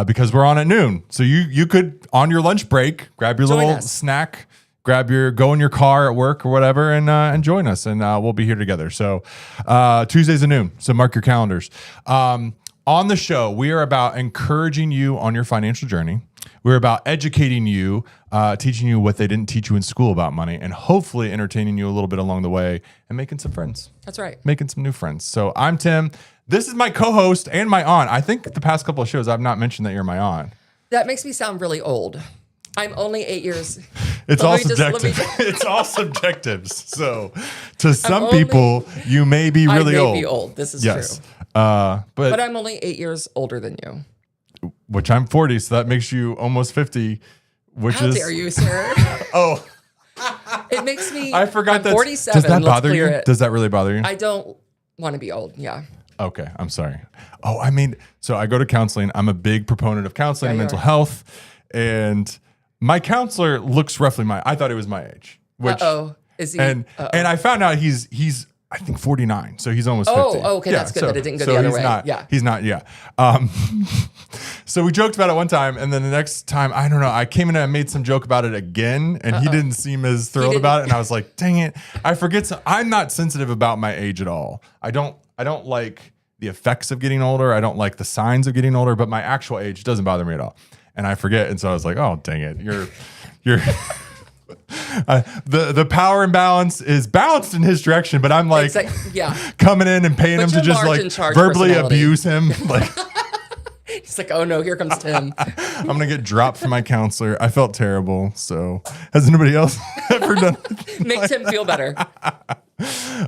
because we're on at noon. So you could, on your lunch break, grab your Join little us. snack, go in your car at work or whatever, and join us, and we'll be here together. So Tuesdays at noon. So mark your calendars. On the show, we are about encouraging you on your financial journey. We're about educating you, teaching you what they didn't teach you in school about money, and hopefully entertaining you a little bit along the way and making some friends. That's right. Making some new friends. So I'm Tim. This is my co-host and my aunt. I think the past couple of shows I've not mentioned that you're my aunt. That makes me sound really old. I'm only 8 years. It's Let all me just- let me subjective. It's all subjective. So to some only- people, you may be really I may old. be old. This is Yes. true. But But I'm only 8 years older than you. which I'm 40, so that makes you almost 50, which How is dare you, sir? Oh, It makes me. I forgot I'm that. 47. Does that Let's bother clear you? it. Does that really bother you? I don't want to be old. Yeah. Okay, I'm sorry. Oh, I mean, so I go to counseling. I'm a big proponent of counseling Yeah, and you mental are. health, and my counselor looks roughly I thought he was my age. Which Is he? and I found out he's I think 49, so he's almost 50. Okay, that's good that it didn't go the other he's way. Not, Yeah. he's not. Yeah. So we joked about it one time, and then the next time, I don't know, I came in and I made some joke about it again, and he didn't seem as thrilled didn't. about it, and I was like, dang it, I forget. I'm not sensitive about my age at all. I don't like the effects of getting older. I don't like the signs of getting older, but my actual age doesn't bother me at all. And I forget, and so I was like, oh, dang it, you're. The power imbalance is balanced in his direction, but I'm like yeah. coming in and paying But him to you're just large like and charged verbally personality. abuse him. Like He's like, oh no, here comes Tim. I'm gonna get dropped from my counselor. I felt terrible. So has anybody else ever done? Make Tim feel better.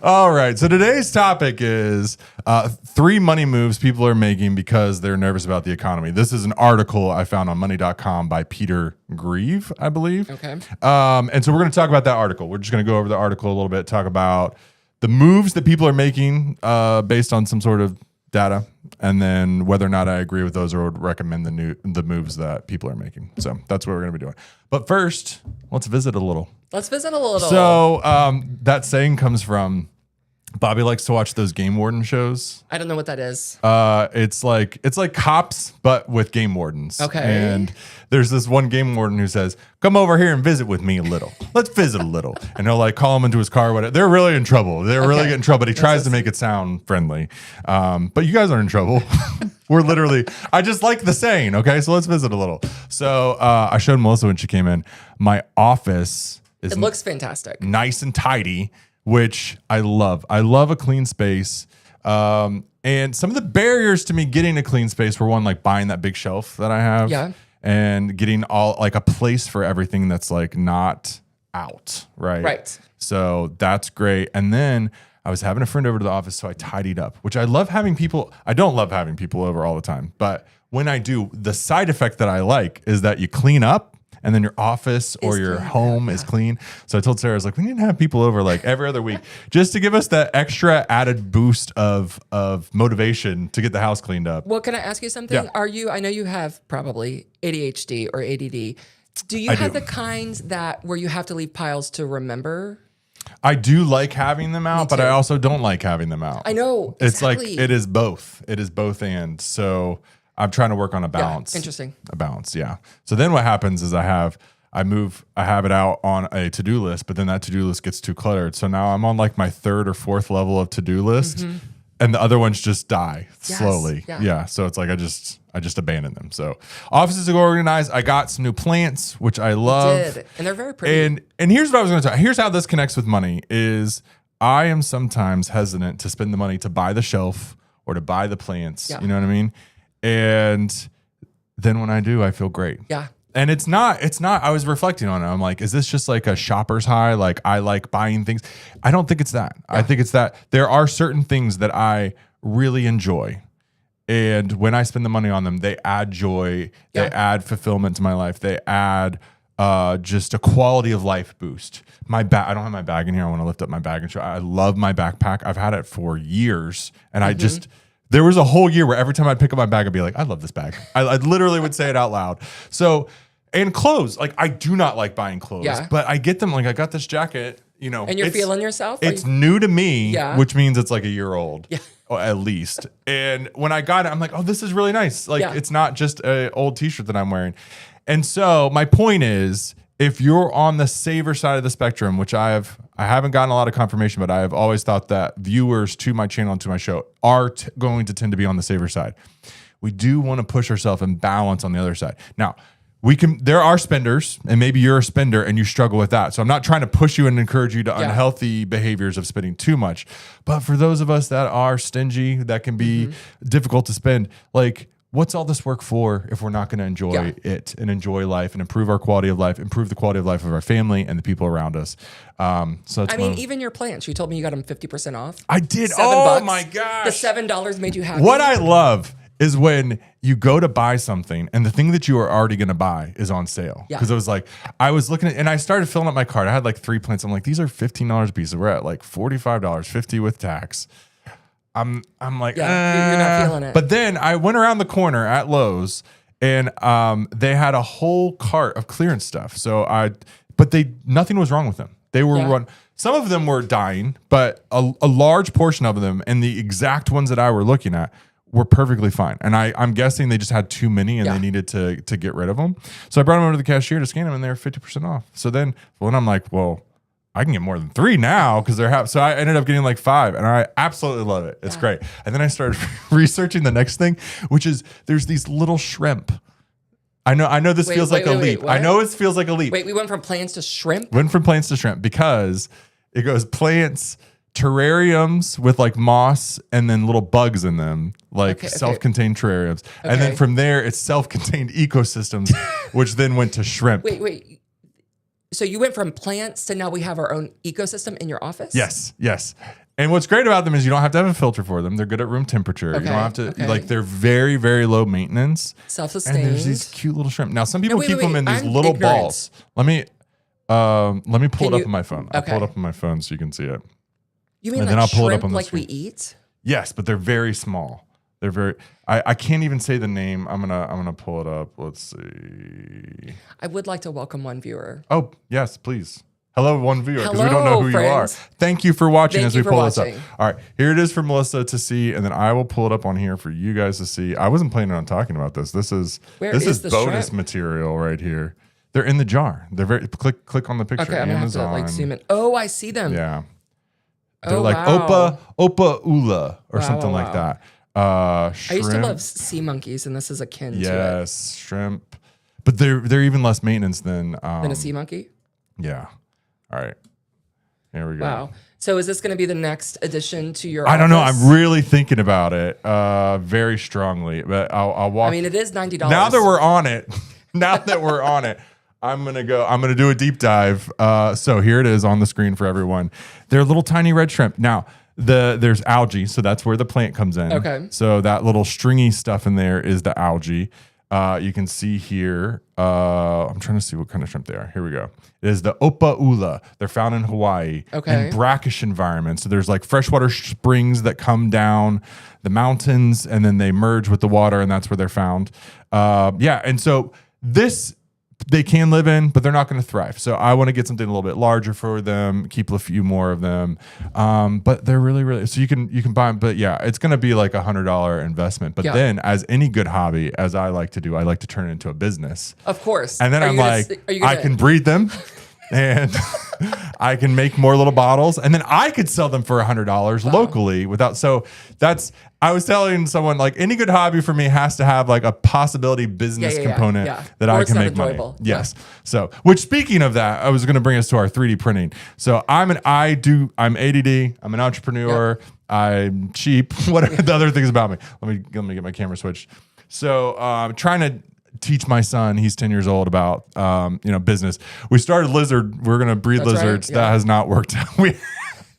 All right. So today's topic is 3 money moves people are making because they're nervous about the economy. This is an article I found on money.com by Peter Grieve, I believe. Okay. And so we're going to talk about that article. We're just going to go over the article a little bit, talk about the moves that people are making based on some sort of data, and then whether or not I agree with those or would recommend the moves that people are making. So that's what we're going to be doing. But first, let's visit a little. Let's visit a little. So that saying comes from Bobby likes to watch those game warden shows. I don't know what that is. It's like cops, but with game wardens. Okay. And there's this one game warden who says, "Come over here and visit with me a little. Let's visit a little." And he'll like call him into his car. Or whatever. They're really in trouble. They're really getting in trouble. But he tries to make it sound friendly. But you guys are in trouble. We're literally. I just like the saying. Okay, so let's visit a little. So I showed Melissa when she came in. My office is It looks fantastic. nice and tidy, which I love. I love a clean space. And some of the barriers to me getting a clean space were one, like buying that big shelf that I have. Yeah. And getting all like a place for everything that's like not out. Right. Right. So that's great. And then I was having a friend over to the office, so I tidied up, which I love having people. I don't love having people over all the time, but when I do, the side effect that I like is that you clean up and then your office or your home is clean. So I told Sarah, I was like, we need to have people over like every other week just to give us that extra added boost of motivation to get the house cleaned up. Well, can I ask you something? Yeah. I know you have probably ADHD or ADD. Do you have the kinds that where you have to leave piles to remember? I do like having them out, but I too. also don't like having them out. I know. It's exactly. like, it is both. It is both and. So I'm trying to work on a balance. interesting. A balance, yeah. So then what happens is I have it out on a to-do list, but then that to-do list gets too cluttered. So now I'm on like my 3rd or 4th level of to-do list, and the other ones just die slowly. yeah. Yeah. So it's like I just abandon them. So offices are organized. I got some new plants, which I love. And they're very pretty. And here's what I was going to talk. Here's how this connects with money is I am sometimes hesitant to spend the money to buy the shelf or to buy the plants. Yeah. You know what I mean? And then when I do, I feel great. Yeah. And it's not, I was reflecting on it. I'm like, is this just like a shopper's high? Like I like buying things. I don't think it's that. I think it's that there are certain things that I really enjoy. And when I spend the money on them, they add joy. They add fulfillment to my life. They add just a quality of life boost. My bag, I don't have my bag in here. I want to lift up my bag and show. I love my backpack. I've had it for years. And I just, there was a whole year where every time I'd pick up my bag, I'd be like, I love this bag. I literally would say it out loud. So, and clothes, like I do not like buying clothes, but I get them. Like I got this jacket, you know, And you're feeling yourself? It's new to me, Yeah. which means it's like a year old. Yeah. At least. And when I got it, I'm like, oh, this is really nice. Like, Yeah. it's not just an old t-shirt that I'm wearing. And so my point is, if you're on the saver side of the spectrum, which I haven't gotten a lot of confirmation, but I have always thought that viewers to my channel and to my show are going to tend to be on the saver side. We do want to push ourselves and balance on the other side. Now, there are spenders, and maybe you're a spender and you struggle with that. So I'm not trying to push you and encourage you to unhealthy behaviors of spending too much. But for those of us that are stingy, that can be difficult to spend, like, what's all this work for if we're not going to enjoy it and enjoy life and improve our quality of life, improve the quality of life of our family and the people around us? So I mean, even your plants, you told me you got them 50% off. I did. $7. My gosh. The $7 made you happy. What I love is when you go to buy something and the thing that you are already going to buy is on sale. Yeah. Because I was like, I was looking at, and I started filling up my cart. I had like 3 plants. I'm like, these are $15 a piece. So we're at like $45, $50 with tax. I'm like, you're not feeling it. But then I went around the corner at Lowe's and they had a whole cart of clearance stuff. But nothing was wrong with them. They were run. Some of them were dying, but a large portion of them, and the exact ones that I were looking at, were perfectly fine. And I'm guessing they just had too many and they needed to get rid of them. So I brought them over to the cashier to scan them and they were 50% off. So then I'm like, well, I can get more than 3 now because they're so I ended up getting like 5 and I absolutely love it. It's great. And then I started researching the next thing, which is there's these little shrimp. I know this feels like a leap. I know it feels like a leap. Wait, we went from plants to shrimp? Went from plants to shrimp because it goes plants, terrariums with like moss and then little bugs in them, like self-contained terrariums. And then from there, it's self-contained ecosystems, which then went to shrimp. Wait. So you went from plants to now we have our own ecosystem in your office? Yes. And what's great about them is you don't have to have a filter for them. They're good at room temperature. You don't have to, like, they're very, very low maintenance. Self-sustained. And there's these cute little shrimp. Now, some people keep them in these little balls. Let me pull it up on my phone. I'll pull it up on my phone so you can see it. You mean and like then I'll pull it up shrimp on the like screen. we eat? Yes, but they're very small. They're very. I can't even say the name. I'm gonna pull it up. Let's see. I would like to welcome one viewer. Oh yes, please. Hello, one viewer, because we don't Hello, know who friends. you are. Thank you for watching Thank as you we for pull this up. watching. All right, here it is for Melissa to see, and then I will pull it up on here for you guys to see. I wasn't planning on talking about this. This is the bonus shrimp? material right here. They're in the jar. They're very click on the picture. Okay, I'm gonna have to like zoom in. Oh, I see them. Yeah. They're Oh, like wow. Opa Ula or Wow, something wow, like wow. that. I used to Shrimp. love sea monkeys, and this is akin to Yes, shrimp. But they're even less maintenance than a sea monkey. yeah. All right. Here we go. Wow. So is this going to be the next addition to your I don't know. office? I'm really thinking about it very strongly. But I'll walk. I mean, it is $90. Now that we're on it, I'm gonna do a deep dive. So here it is on the screen for everyone. They're little tiny red shrimp. Now there's algae, so that's where the plant comes in. Okay. So that little stringy stuff in there is the algae. You can see here. I'm trying to see what kind of shrimp they are. Here we go. It is the Opa Ula. They're found in Hawaii Okay. in brackish environments. So there's like freshwater springs that come down the mountains and then they merge with the water, and that's where they're found. And so this they can live in, but they're not going to thrive. So I want to get something a little bit larger for them, keep a few more of them. But they're really, really, so you can buy them, but yeah, it's going to be like $100 investment. But then as any good hobby, as I like to do, I like to turn it into a business. Of course. And then I can breed them and I can make more little bottles, and then I could sell them for $100 locally without. So I was telling someone, like, any good hobby for me has to have like a possibility business component that I can make money. Yes. So, which, speaking of that, I was going to bring us to our 3D printing. So I'm ADD. I'm an entrepreneur. I'm cheap. What are the other things about me? Let me get my camera switched. So I'm trying to teach my son, he's 10 years old, about business. We started lizard. We're gonna breed lizards. That has not worked out.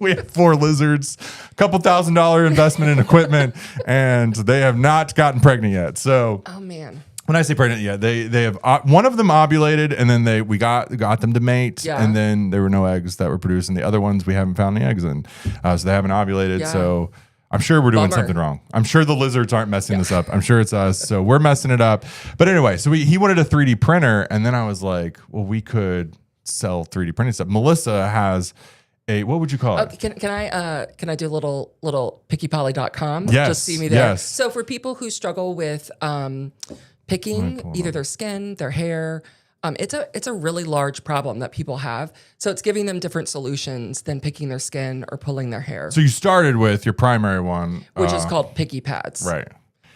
We have 4 lizards, a couple $1,000 investment in equipment, and they have not gotten pregnant yet. So, oh man, when I say pregnant, yeah, they have one of them ovulated, and then we got them to mate, and then there were no eggs that were produced, and the other ones we haven't found any eggs in, so they haven't ovulated. Yeah. So I'm sure we're doing something wrong. I'm sure the lizards aren't messing this up. I'm sure it's us. So we're messing it up. But anyway, so he wanted a 3D printer. And then I was like, well, we could sell 3D printing stuff. Melissa has what would you call it? Can I do a little pickiepoly.com? Yes, Just see me there. yes. So for people who struggle with picking either their skin, their hair, it's a really large problem that people have. So it's giving them different solutions than picking their skin or pulling their hair. So you started with your primary one, which is called Picky Pads. right?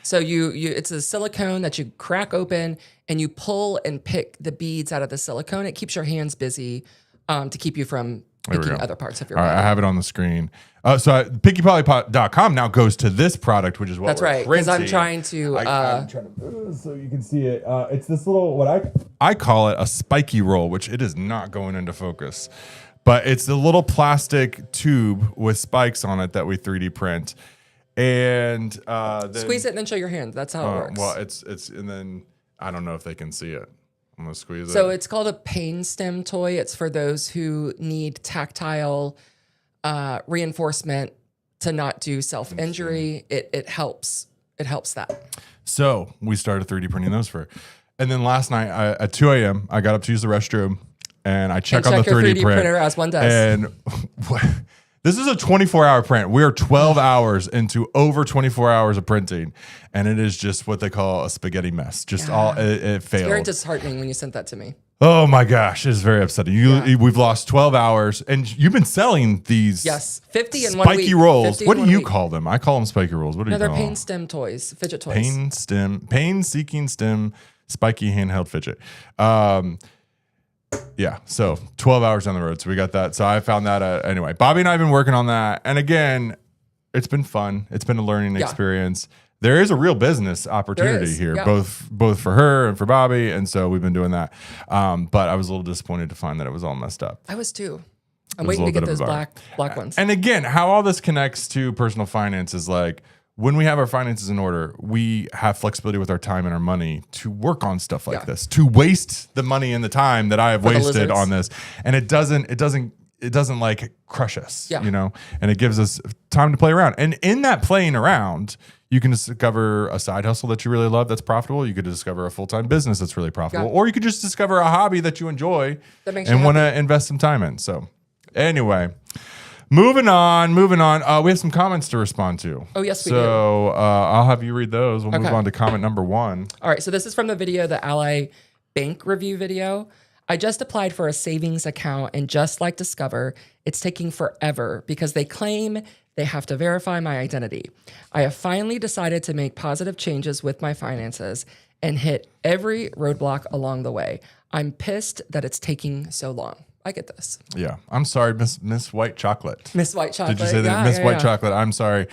So it's a silicone that you crack open and you pull and pick the beads out of the silicone. It keeps your hands busy to keep you from picking other parts of your All body. right, I have it on the screen. So pickiepoly.com now goes to this product, which is what That's we're right, because I'm printing. trying to. I'm trying to so you can see it. It's this little what I call it a spiky roll, which it is not going into focus, but it's the little plastic tube with spikes on it that we 3D print, and then, Squeeze it and then show your hand. That's how it works. Well, it's and then I don't know if they can see it. I'm gonna squeeze it. So it's called a pain stem toy. It's for those who need tactile reinforcement to not do self-injury. It helps. It helps that. So we started 3D printing those and then last night at 2 a.m. I got up to use the restroom and I check on the 3D printer as one does. And this is a 24-hour print. We are 12 hours into over 24 hours of printing, and it is just what they call a spaghetti mess. Just it failed. It's very disheartening when you sent that to me. Oh my gosh, it's very upsetting. We've lost 12 hours, and you've been selling these 50 in 1 week. spiky rolls. What do you 1 week. call them? I call them spiky rolls. What do you They're call pain them? stem toys, fidget toys. Pain-seeking stem, spiky handheld fidget. Yeah, so 12 hours down the road. So we got that. So I found that anyway. Bobby and I have been working on that. And again, it's been fun. It's been a learning experience. There is a real business opportunity here, both for her and for Bobby. And so we've been doing that. But I was a little disappointed to find that it was all messed up. I was too. I'm waiting to get those black ones. And again, how all this connects to personal finance is like, when we have our finances in order, we have flexibility with our time and our money to work on stuff like this, to waste the money and the time that I have wasted on this. And it doesn't like crush us, you know, and it gives us time to play around. And in that playing around, you can discover a side hustle that you really love that's profitable. You could discover a full-time business that's really profitable, or you could just discover a hobby that you enjoy and want to invest some time in. So anyway, moving on. We have some comments to respond to. Oh, yes, we do. So I'll have you read those. We'll move on to comment number 1. All right, so this is from the video, the Ally Bank review video. I just applied for a savings account, and just like Discover, it's taking forever because they claim they have to verify my identity. I have finally decided to make positive changes with my finances and hit every roadblock along the way. I'm pissed that it's taking so long. I get this. Yeah. I'm sorry, Miss White Chocolate. Miss White Chocolate. Did you say that? Miss White Chocolate. I'm sorry.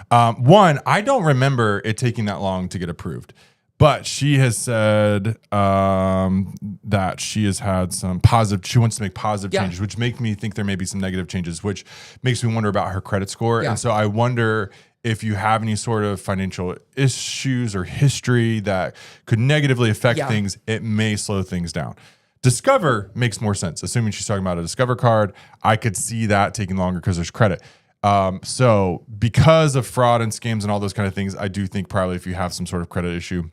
One, I don't remember it taking that long to get approved, but she has said that she has had some she wants to make positive changes, which make me think there may be some negative changes, which makes me wonder about her credit score. And so I wonder if you have any sort of financial issues or history that could negatively affect things, it may slow things down. Discover makes more sense. Assuming she's talking about a Discover card, I could see that taking longer because there's credit. So because of fraud and scams and all those kind of things, I do think probably if you have some sort of credit issue,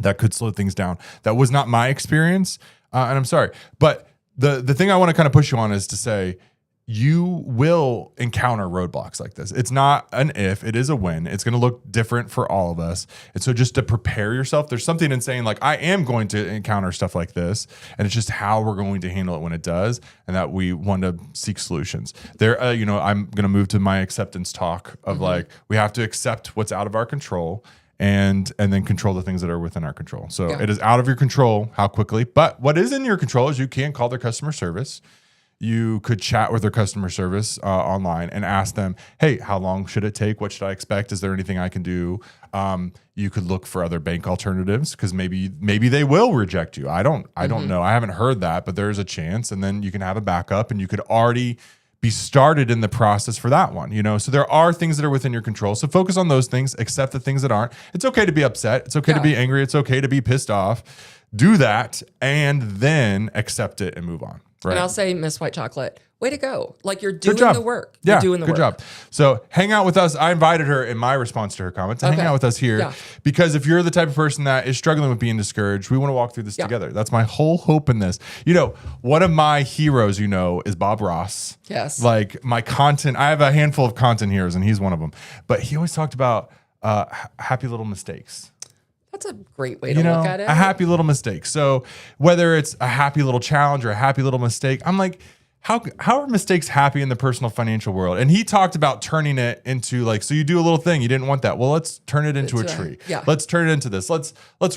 that could slow things down. That was not my experience, and I'm sorry. But the thing I want to kind of push you on is to say, you will encounter roadblocks like this. It's not an if, it is a when. It's going to look different for all of us. And so just to prepare yourself, there's something in saying like, I am going to encounter stuff like this. And it's just how we're going to handle it when it does. And that we want to seek solutions there. I'm going to move to my acceptance talk of like, we have to accept what's out of our control and then control the things that are within our control. So it is out of your control how quickly, but what is in your control is you can call their customer service. You could chat with their customer service online and ask them, hey, how long should it take? What should I expect? Is there anything I can do? You could look for other bank alternatives because maybe they will reject you. I don't know. I haven't heard that, but there's a chance. And then you can have a backup and you could already be started in the process for that one. So there are things that are within your control. So focus on those things, accept the things that aren't. It's okay to be upset. It's okay to be angry. It's okay to be pissed off. do that and then accept it and move on. Right. And I'll say, Miss White Chocolate, way to go. Like you're Good doing job. the work. Yeah, You're doing the good work. job. So hang out with us. I invited her in my response to her comments to hang Okay. out with us here Yeah. because if you're the type of person that is struggling with being discouraged, we want to walk through this Yeah. together. That's my whole hope in this. You know, one of my heroes, is Bob Ross. Yes. Like my content, I have a handful of content heroes and he's one of them. But he always talked about happy little mistakes. That's a great way to look at it. A happy little mistake. So whether it's a happy little challenge or a happy little mistake, I'm like, how are mistakes happy in the personal financial world? And he talked about turning it into like, so you do a little thing, you didn't want that. Well, let's turn it into a tree. Yeah. Let's turn it into this. Let's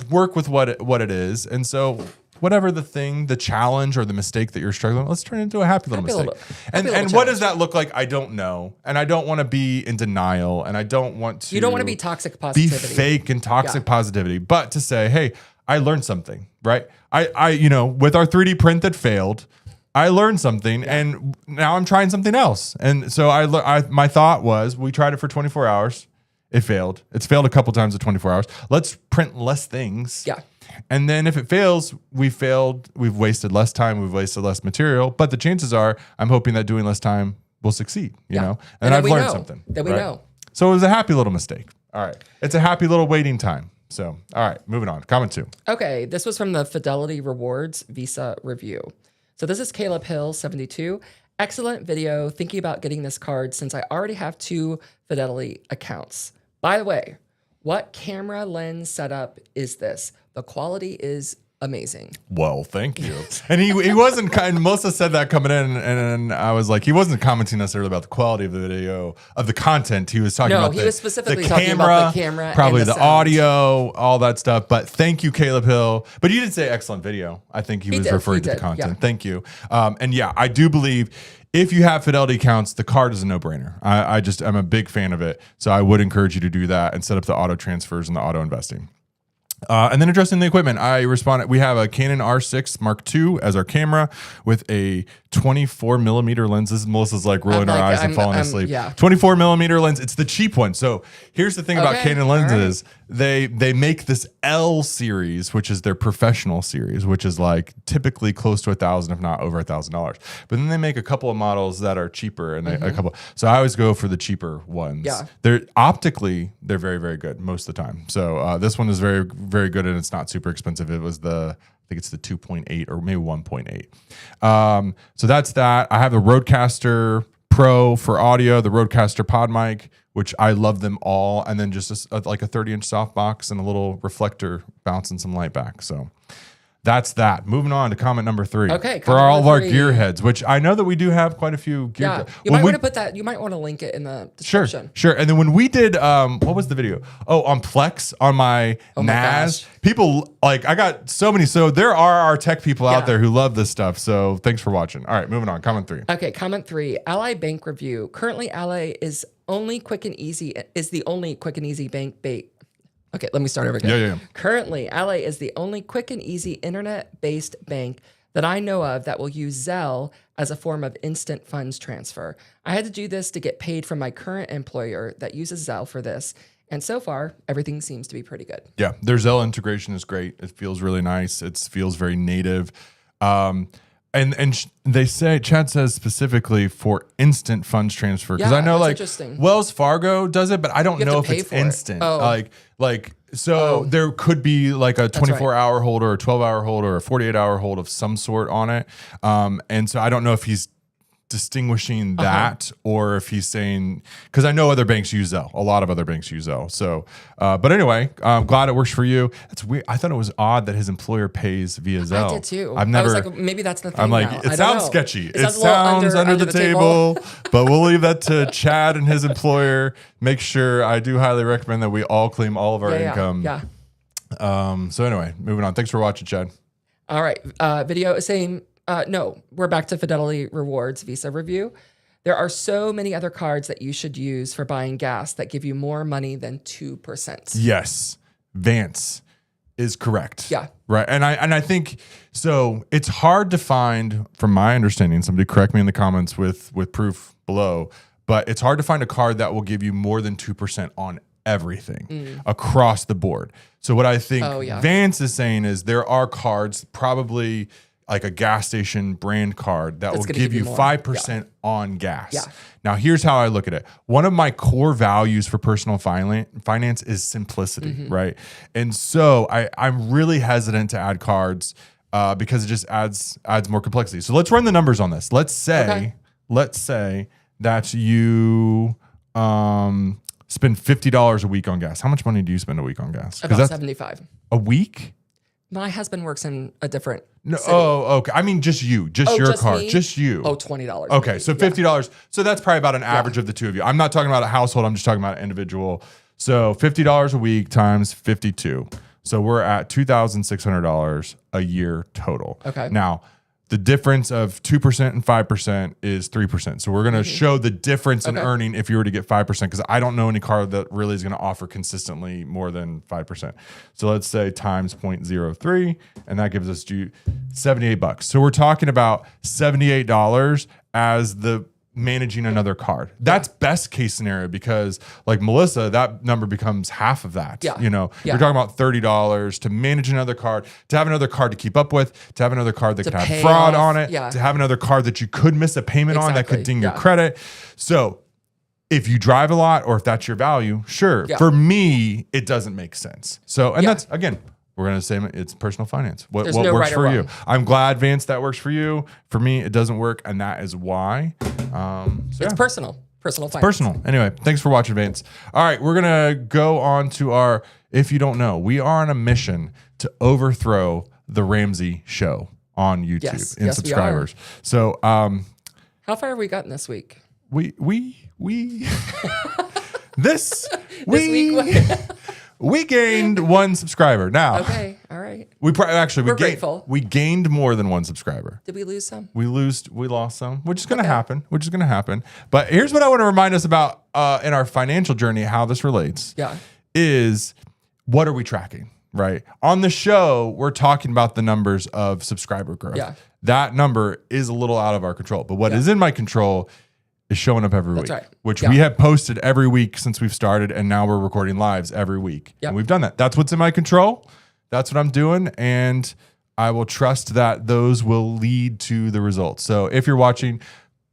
work with what it is. And so whatever the thing, the challenge or the mistake that you're struggling with, let's turn it into a happy little mistake. And what does that look like? I don't know. And I don't want to be in denial. And I don't want to. You don't want to be toxic Be positivity. fake and toxic positivity. But to say, hey, I learned something, right? I with our 3D print that failed, I learned something, and now I'm trying something else. And so my thought was, we tried it for 24 hours. It failed. It's failed a couple times at 24 hours. Let's print less things. Yeah. And then if it fails, we've wasted less time, we've wasted less material. But the chances are, I'm hoping that doing less time will succeed, you know? And I've learned something. That we know. So it was a happy little mistake. All right. It's a happy little waiting time. So, all right, moving on. Comment 2. Okay, this was from the Fidelity Rewards Visa review. So this is Caleb Hill, 72. Excellent video. Thinking about getting this card since I already have 2 Fidelity accounts. By the way, what camera lens setup is this? The quality is amazing. Well, thank you. And he wasn't kind. Melissa said that coming in, and I was like, he wasn't commenting necessarily about the quality of the video, of the content. He was talking about he was specifically talking about the camera, probably and the sound. audio, all that stuff. But thank you, Caleb Hill. But you did say excellent video. I think he was referring to the content. Yeah. Thank you. And yeah, I do believe if you have Fidelity accounts, the card is a no-brainer. I'm a big fan of it. So I would encourage you to do that and set up the auto transfers and the auto investing. And then addressing the equipment, we have a Canon R6 Mark II as our camera with a 24 millimeter lens. This is Melissa's like rolling her eyes and falling asleep. Yeah. 24 millimeter lens. It's the cheap one. So here's the thing about Canon lenses. They make this L series, which is their professional series, which is like typically close to $1,000, if not over $1,000. But then they make a couple of models that are cheaper and a couple. So I always go for the cheaper ones. Yeah. They're very, very good most of the time. So this one is very, very good, and it's not super expensive. It was I think it's the 2.8 or maybe 1.8. So that's that. I have the Rodecaster Pro for audio, the Rodecaster Pod Mic, which I love them all, and then just like a 30-inch softbox and a little reflector bouncing some light back. So that's that. Moving on to comment number 3. Okay, for comment all of number our 3. gearheads, which I know that we do have quite a few gear. Yeah, you might want to put that. You might want to link it in the description. Sure. And then when we did, what was the video? Oh, on Plex on my NAS. gosh. People I got so many. So there are our tech people out Yeah. there who love this stuff. So thanks for watching. All right, moving on. Comment 3. Okay, comment 3. Ally Bank review. Currently, Ally is the only quick and easy bank. Okay, let me start over again. Yeah. Currently, Ally is the only quick and easy internet-based bank that I know of that will use Zelle as a form of instant funds transfer. I had to do this to get paid from my current employer that uses Zelle for this. And so far, everything seems to be pretty good. Yeah, their Zelle integration is great. It feels really nice. It feels very native. They say, Chad says specifically for instant funds transfer. Because Yeah, I know that's like interesting. Wells Fargo does it, but I don't You have know to if pay it's for it. instant. Oh. There could be like a 24-hour right. hold or a 12-hour hold or a 48-hour hold of some sort on it. And so I don't know if he's distinguishing that or if he's saying, because I know other banks use Zelle. A lot of other banks use Zelle. So, but anyway, I'm glad it works for you. It's weird. I thought it was odd that his employer pays via Zelle. I did too. I've never. I was like, maybe that's the thing. I'm like, now. I it don't sounds know. sketchy. It sounds a little sounds under the table, but we'll leave that to Chad and his employer. Make sure. I do highly recommend that we all claim all of our income. Yeah. So anyway, moving on. Thanks for watching, Chad. All right. Video saying, no, we're back to Fidelity Rewards Visa review. There are so many other cards that you should use for buying gas that give you more money than 2%. Yes, Vance is correct. Yeah. Right. And I think so. It's hard to find, from my understanding. Somebody correct me in the comments with proof below. But it's hard to find a card that will give you more than 2% on everything across the board. So what I think Vance is saying is there are cards, probably like a gas station brand card that will give you 5% on gas. Yeah. Now, here's how I look at it. One of my core values for personal finance is simplicity, right? And so I'm really hesitant to add cards because it just adds more complexity. So let's run the numbers on this. Let's say that you spend $50 a week on gas. How much money do you spend a week on gas? About $75 a week. My husband works in a different city. Oh, okay. I mean, just you, your car, me? just you. Oh, $20. Okay, so $50. So that's probably about an average of the two of you. I'm not talking about a household. I'm just talking about an individual. So $50 a week times 52. So we're at $2,600 a year total. Okay. Now, the difference of 2% and 5% is 3%. So we're going to show the difference in earning if you were to get 5%, because I don't know any car that really is going to offer consistently more than 5%. So let's say times 0.03, and that gives us $78. So we're talking about $78 as the managing another card. That's best case scenario, because like Melissa, that number becomes half of that. Yeah. You know, you're talking about $30 to manage another card, to have another card to keep up with, to have another card that could have fraud on it, to have another card that you could miss a payment on that could ding your credit. So if you drive a lot, or if that's your value, sure. For me, it doesn't make sense. So, and that's, again, we're going to say it's personal finance. What no works right for or you? wrong. I'm glad, Vance, that works for you. For me, it doesn't work, and that is why. It's personal finance. Personal. Anyway, thanks for watching, Vance. All right, we're going to go on to our, if you don't know, we are on a mission to overthrow the Ramsey Show on YouTube in subscribers. So, how far have we gotten this week? We gained one subscriber. Now, okay, all right. We're grateful. We gained more than one subscriber. Did we lose some? We lost some, which is going to happen. But here's what I want to remind us about in our financial journey, how this relates. Is what are we tracking? Right. On the show, we're talking about the numbers of subscriber growth. That number is a little out of our control, but what is in my control is showing up every week, which we have posted every week since we've started, and now we're recording lives every week. And we've done that. That's what's in my control. That's what I'm doing, and I will trust that those will lead to the results. So if you're watching,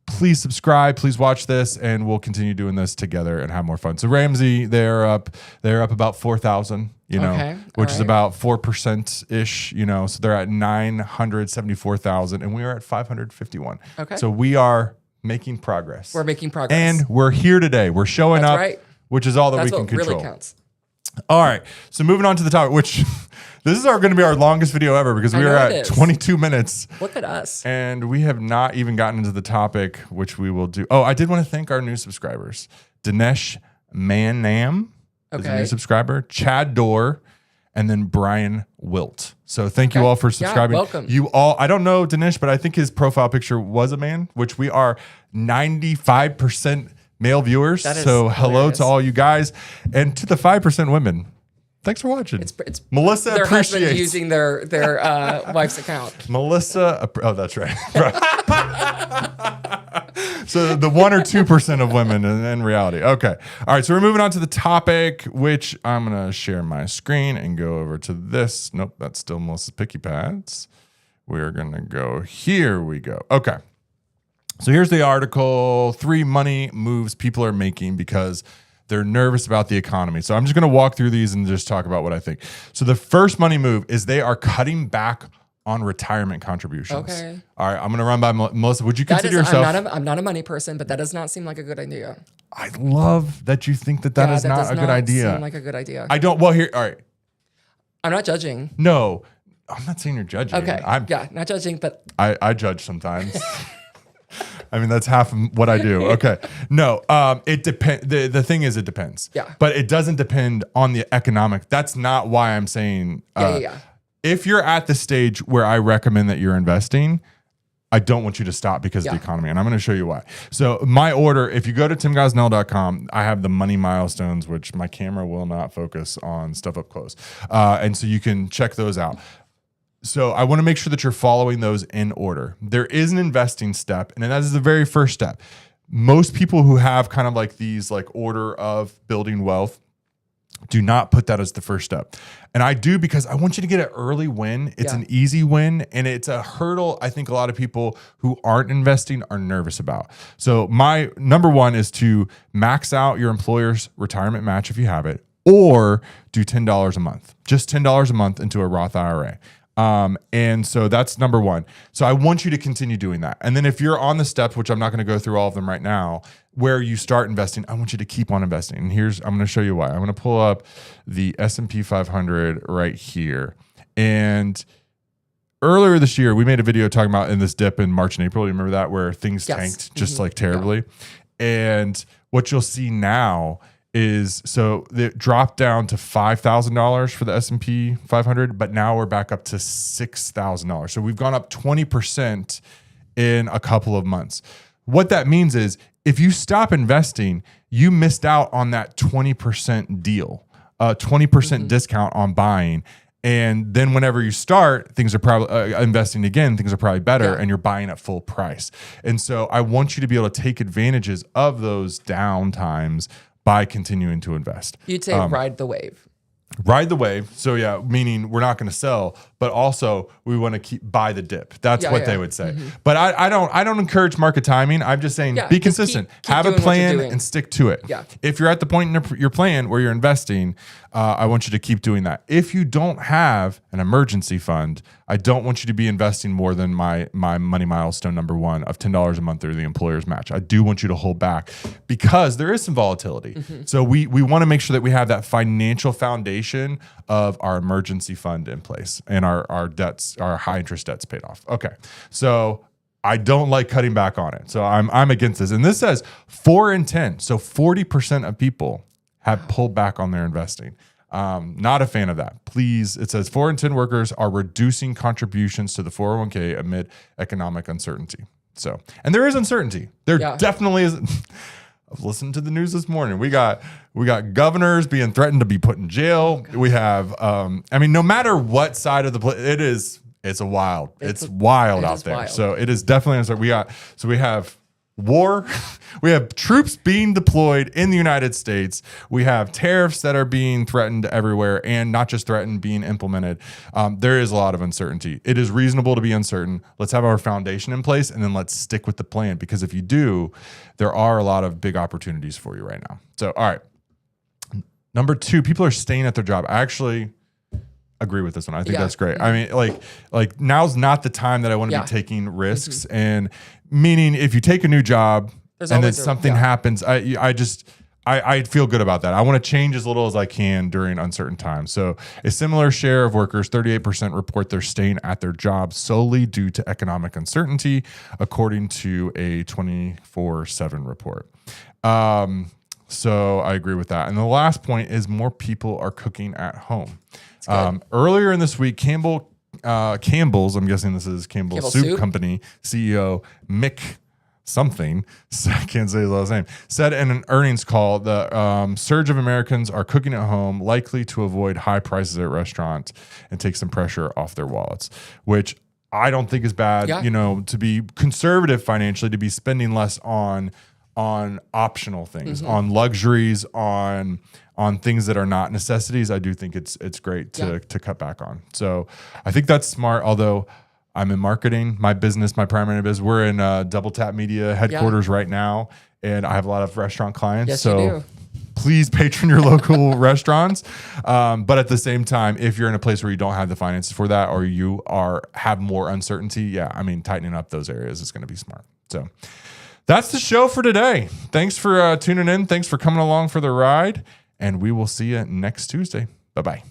please subscribe, please watch this, and we'll continue doing this together and have more fun. So Ramsey, they're up about 4,000, which is about 4%-ish, so they're at 974,000, and we are at 551. So we are making progress. We're making progress. And we're here today. We're showing up, which is all that we can control. That's what really counts. All right. So moving on to the topic, which this is going to be our longest video ever, because we are at 22 minutes. Look at us. And we have not even gotten into the topic, which we will do. Oh, I did want to thank our new subscribers. Dinesh Mannam is a new subscriber. Chad Dorr. And then Brian Wilt. So thank you all for subscribing. Welcome. You all, I don't know Dinesh, but I think his profile picture was a man, which we are 95% male viewers. So hello to all you guys. And to the 5% women, thanks for watching. It's Melissa their appreciates. husband using their wife's account. Melissa, oh, that's right. So the 1 or 2% of women in reality. Okay. All right. So we're moving on to the topic, which I'm going to share my screen and go over to this. Nope. That's still Melissa's picky pads. We're going to go. Here we go. Okay. So here's the article: 3 money moves people are making because they're nervous about the economy. So I'm just going to walk through these and just talk about what I think. So the first money move is they are cutting back on retirement contributions. Okay. All right. I'm going to run by Melissa. Would you consider yourself? I'm not a money person, but that does not seem like a good idea. I love that you think that is not a good idea. Seem like a good idea. I don't. Well, here. All right. I'm not judging. No, I'm not saying you're judging. Okay. Not judging, but I judge sometimes. I mean, that's half of what I do. Okay. No, it depends. The thing is, it depends. Yeah. But it doesn't depend on the economic. That's not why I'm saying. If you're at the stage where I recommend that you're investing, I don't want you to stop because of the economy. And I'm going to show you why. So my order, if you go to timgosnell.com, I have the money milestones, which my camera will not focus on stuff up close. And so you can check those out. So I want to make sure that you're following those in order. There is an investing step, and that is the very first step. Most people who have kind of like these like order of building wealth, Do not put that as the first step. And I do because I want you to get an early win. It's an easy win, and it's a hurdle I think a lot of people who aren't investing are nervous about. So my number one is to max out your employer's retirement match if you have it, or do $10 a month, just $10 a month into a Roth IRA. And so that's number one. So I want you to continue doing that. And then if you're on the steps, which I'm not going to go through all of them right now, where you start investing, I want you to keep on investing. And I'm going to show you why. I'm going to pull up the S&P 500 right here. And earlier this year, we made a video talking about in this dip in March and April. You remember that, where things tanked just like terribly. And what you'll see now is, so it dropped down to $5,000 for the S&P 500, but now we're back up to $6,000. So we've gone up 20% in a couple of months. What that means is if you stop investing, you missed out on that 20% deal, 20% discount on buying. And then whenever you start, things are probably investing again, things are probably better, and you're buying at full price. And so I want you to be able to take advantages of those down times by continuing to invest. You'd say ride the wave. Ride the wave. So yeah, meaning we're not going to sell, but also we want to buy the dip. That's what they would say. But I don't encourage market timing. I'm just saying be consistent, keep have a plan and stick to it. Yeah. If you're at the point in your plan where you're investing, I want you to keep doing that. If you don't have an emergency fund, I don't want you to be investing more than my money milestone number one of $10 a month through the employer's match. I do want you to hold back because there is some volatility. So we want to make sure that we have that financial foundation of our emergency fund in place and our debts, our high interest debts paid off. Okay. So I don't like cutting back on it. So I'm against this. And this says 4 in 10. So 40% of people have pulled back on their investing. Not a fan of that. Please, it says 4 in 10 workers are reducing contributions to the 401k amid economic uncertainty. So, and there is uncertainty. There definitely is. I've listened to the news this morning. We got governors being threatened to be put in jail. We have, no matter what side of the it's wild out there. Wild. So it is definitely uncertain. We have war. We have troops being deployed in the United States. We have tariffs that are being threatened everywhere, and not just threatened, being implemented. There is a lot of uncertainty. It is reasonable to be uncertain. Let's have our foundation in place, and then let's stick with the plan, because if you do, there are a lot of big opportunities for you right now. So, all right. Number 2, people are staying at their job. I actually agree with this one. I think that's great. I mean, like now's not the time that I want to be taking risks. And meaning if you take a new job and then something happens, I feel good about that. I want to change as little as I can during uncertain times. So a similar share of workers, 38%, report they're staying at their jobs solely due to economic uncertainty, according to a 24/7 report. So I agree with that. And the last point is more people are cooking at home. Earlier in this week, Campbell's, I'm guessing this is Campbell's Soup Company CEO, Mick something, I can't say his last name, said in an earnings call the surge of Americans are cooking at home, likely to avoid high prices at restaurants and take some pressure off their wallets, which I don't think is bad, to be conservative financially, to be spending less on optional things, on luxuries, on things that are not necessities. I do think it's great to cut back on. So I think that's smart. Although I'm in marketing, my primary business, we're in Double Tap Media headquarters right now, and I have a lot of restaurant clients. Yes, so you do. Please patron your local restaurants. But at the same time, if you're in a place where you don't have the finances for that, or you have more uncertainty, tightening up those areas is going to be smart. So that's the show for today. Thanks for tuning in. Thanks for coming along for the ride. And we will see you next Tuesday. Bye-bye.